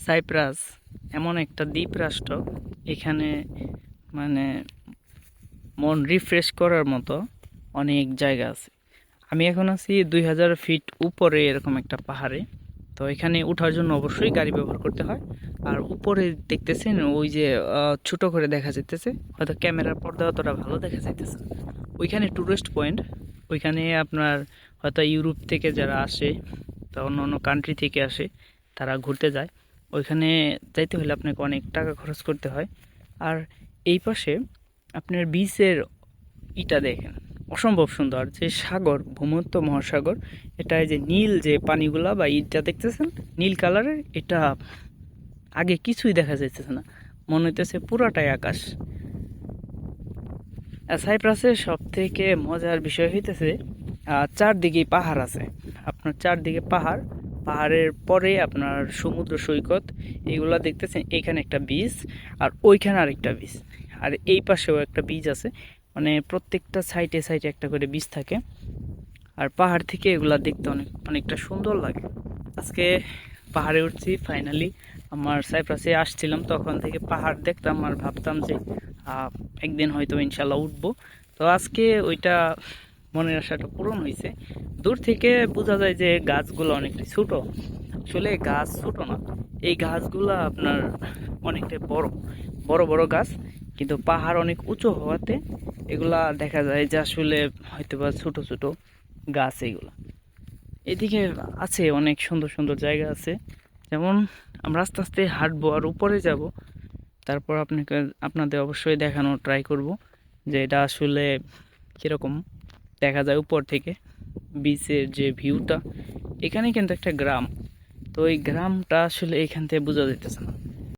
Cypress এমন একটা দ্বীপ রাষ্ট্র, এখানে মানে মন রিফ্রেশ করার মতো অনেক জায়গা আছে। আমি এখন আছি 2000 ফিট উপরে এরকম একটা পাহাড়ে। তো এখানে ওঠার জন্য অবশ্যই গাড়ি ব্যবহার করতে হয়। আর উপরে দেখতেছেন ওই যে ছোট করে দেখা যাইতেছে, হয়তো ক্যামেরার পর্দা অতটা ভালো দেখা যাইতেছে না। ওইখানে টুরিস্ট পয়েন্ট, ওইখানে আপনার হয়তো ইউরোপ থেকে যারা আসে, তা অন্য অন্য কান্ট্রি থেকে আসে, তারা ঘুরতে যায়। ওইখানে যাইতে হলে আপনাকে অনেক টাকা খরচ করতে হয়। আর এই পাশে আপনার বিচের ইটা দেখেন, অসম্ভব সুন্দর। যে সাগর, ভূমধ্য মহাসাগর, এটা এই যে নীল যে পানিগুলা বা ইটটা দেখতেছেন নীল কালারের, এটা আগে কিছুই দেখা যাইতেছে না, মনে হইতেছে পুরাটাই আকাশ। আর সাইপ্রাসের সব থেকে মজার বিষয় হইতেছে চারদিকেই পাহাড় আছে। আপনার চারদিকে পাহাড়, পাহাড়ের পরে আপনার সমুদ্র সৈকত, এগুলা দেখতেছেন। এখানে একটা বিচ, আর ওইখানে আরেকটা বিচ, আর এই পাশেও একটা বিচ আছে। মানে প্রত্যেকটা সাইডে সাইডে একটা করে বিচ থাকে। আর পাহাড় থেকে এগুলা দেখতে অনেকটা সুন্দর লাগে। আজকে পাহাড়ে উঠছি ফাইনালি। আমার সাইপ্রাসে আসছিলাম, তখন থেকে পাহাড় দেখতাম আর ভাবতাম যে একদিন হয়তো ইনশাল্লাহ উঠবো। তো আজকে ওইটা মনের আশাটা পূরণ হয়েছে। দূর থেকে বোঝা যায় যে গাছগুলো অনেকটা ছোট। আসলে গাছ ছোট না, এই গাছগুলো আপনার অনেকটা বড় বড় বড় গাছ, কিন্তু পাহাড় অনেক উঁচু হওয়াতে এগুলা দেখা যায় যে আসলে হয়তোবা ছোট ছোট গাছ এগুলা। এদিকে আছে অনেক সুন্দর সুন্দর জায়গা আছে। যেমন আমরা আস্তে আস্তে হাঁটবো আর উপরে যাব, তারপর আপনাদের অবশ্যই দেখানোর ট্রাই করব যে এটা আসলে কীরকম দেখা যায় উপর থেকে, বিচের যে ভিউটা। এখানে কিন্তু একটা গ্রাম, তো এই গ্রামটা আসলে এখান থেকে বোঝা যাইতেছে না।